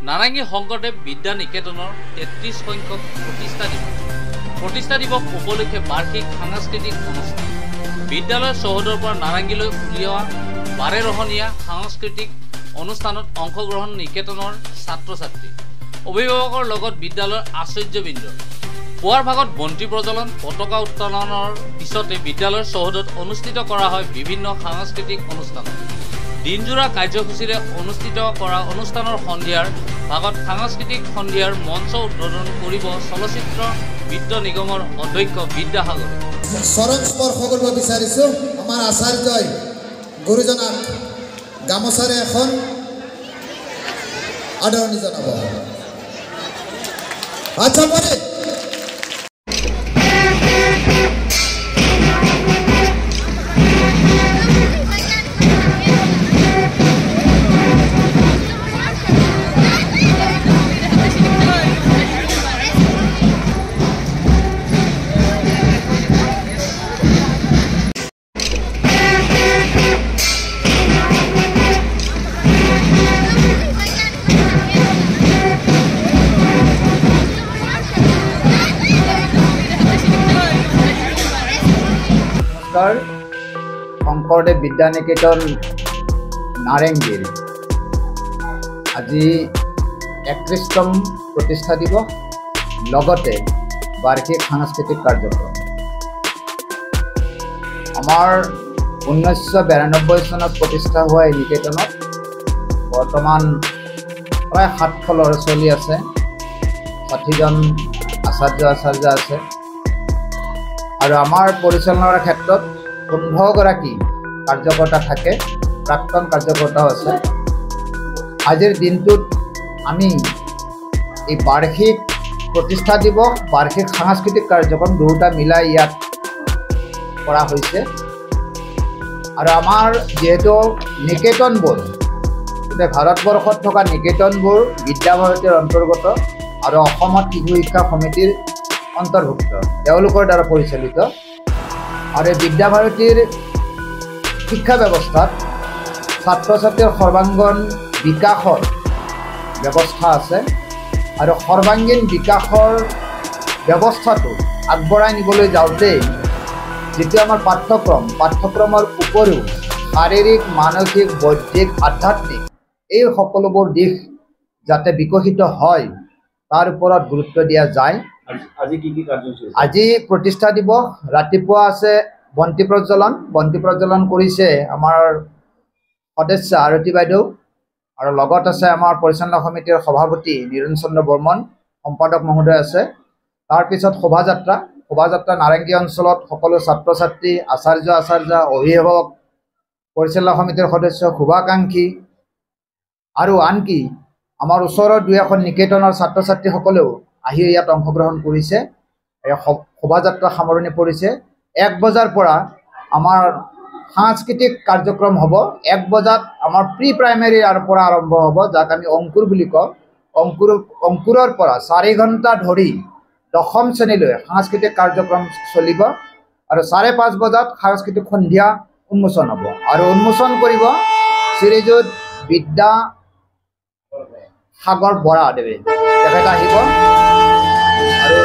নাৰাংগী শংকৰদেৱ বিদ্যা নিকেতনৰ ৩৩ সংখ্যক প্ৰতিষ্ঠা দিৱস উপলক্ষে বাৰ্ষিক সাংস্কৃতিক অনুষ্ঠান। বিদ্যালয়ৰ চৌহদৰ পৰা নাৰাংগীলৈ উলিওৱা 12 ৰহণীয়া সাংস্কৃতিক অনুষ্ঠানত অংশগ্ৰহণ নিকেতনৰ ছাত্ৰ-ছাত্ৰী, অভিভাৱকৰ লগত বিদ্যালয়ৰ আচাৰ্যবৃন্দ। পুৱাৰ ভাগত বন্তি প্ৰজ্বলন, পতাকা উত্তোলনৰ পিছতে বিদ্যালয়ৰ চৌহদত অনুষ্ঠিত কৰা হয় বিভিন্ন সাংস্কৃতিক অনুষ্ঠান। দিনজোৰা কাৰ্যসূচীৰে অনুষ্ঠিত কৰা অনুষ্ঠানৰ সন্ধিয়াৰ ভাগত সাংস্কৃতিক সন্ধিয়াৰ মঞ্চ উদ্বোধন কৰিব চলচ্চিত্ৰ বিত্ত নিগমৰ অধ্যক্ষ বিদ্যাসাগৰে। চৰণ স্পৰ্শ কৰিব বিচাৰিছোঁ আমাৰ আচাৰ্যই গুৰুজনাক গামোচাৰে এখন আদৰণি জনাব। আচ্ছা পৰে শংকৰদেৱ বিদ্যা নিকেতন নাৰেংগীৰ আজি ৩১তম প্ৰতিষ্ঠা দিৱস, লগতে বাৰ্ষিক সাংস্কৃতিক কাৰ্যক্ৰম। আমাৰ 1992 চনত প্ৰতিষ্ঠা হোৱা এই নিকেতনত বৰ্তমান প্ৰায় 700 ল'ৰা ছোৱালী আছে, 60জন আচাৰ্য আছে আৰু আমাৰ পৰিচালনাৰ ক্ষেত্ৰত 15গৰাকী কাৰ্যকৰ্তা থাকে, প্ৰাক্তন কাৰ্যকৰ্তাও আছে। আজিৰ দিনটোত আমি এই বাৰ্ষিক প্ৰতিষ্ঠা দিৱস, বাৰ্ষিক সাংস্কৃতিক কাৰ্যক্ৰম দুটা মিলাই ইয়াত কৰা হৈছে। আৰু আমাৰ যিহেতু নিকেতনবোৰ গোটেই ভাৰতবৰ্ষত থকা নিকেতনবোৰ বিদ্যাভাৰতীৰ অন্তৰ্গত আৰু অসমত শিশু শিক্ষা সমিতিৰ অন্তৰ্ভুক্ত, তেওঁলোকৰ দ্বাৰা পৰিচালিত। আৰু বিদ্যাভাৰতীৰ শিক্ষা ব্যৱস্থাত ছাত্ৰ ছাত্ৰীৰ সৰ্বাংগীন বিকাশৰ ব্যৱস্থা আছে আৰু সৰ্বাংগীন বিকাশৰ ব্যৱস্থাটো আগবঢ়াই নিবলৈ যাওঁতে যিটো আমাৰ পাঠ্যক্ৰমৰ উপৰিও শাৰীৰিক, মানসিক, বৌদ্ধিক, আধ্যাত্মিক এই সকলোবোৰ দিশ যাতে বিকশিত হয় তাৰ ওপৰত গুৰুত্ব দিয়া যায়। আজি প্ৰতিষ্ঠা দিৱস, ৰাতিপুৱা আছে বন্তি প্ৰজ্বলন কৰিছে আমাৰ সদস্য আৰতী বাইদেউ, আৰু লগত আছে আমাৰ পৰিচালনা সমিতিৰ সভাপতি নিৰঞ্জন চন্দ্ৰ বৰ্মন, সম্পাদক মহোদয় আছে। তাৰপিছত শোভাযাত্ৰা নাৰেংগী অঞ্চলত সকলো ছাত্ৰ ছাত্ৰী, আচাৰ্য, অভিভাৱক, পৰিচালনা সমিতিৰ সদস্য, শুভাকাংক্ষী আৰু আনকি আমাৰ ওচৰৰ 2-এখন নিকেতনৰ ছাত্ৰ ছাত্ৰীসকলেও আহি ইয়াত অংশগ্ৰহণ কৰিছে। এই শোভাযাত্ৰা সামৰণি পৰিছে। 1 বজাৰ পৰা আমাৰ সাংস্কৃতিক কাৰ্যক্ৰম হ'ব। 1 বজাত আমাৰ প্ৰি প্ৰাইমেৰীৰ পৰা আৰম্ভ হ'ব, যাক আমি অংকুৰ বুলি কওঁ। অংকুৰৰ পৰা 4 ঘণ্টা ধৰি 10ম শ্ৰেণীলৈ সাংস্কৃতিক কাৰ্যক্ৰম চলিব আৰু 5:30 বজাত সাংস্কৃতিক সন্ধিয়া উন্মোচন হ'ব। আৰু উন্মোচন কৰিব শ্ৰীযুত বিদ্যাসাগৰ বৰা দেৱে, তেখেত আহিব। আৰু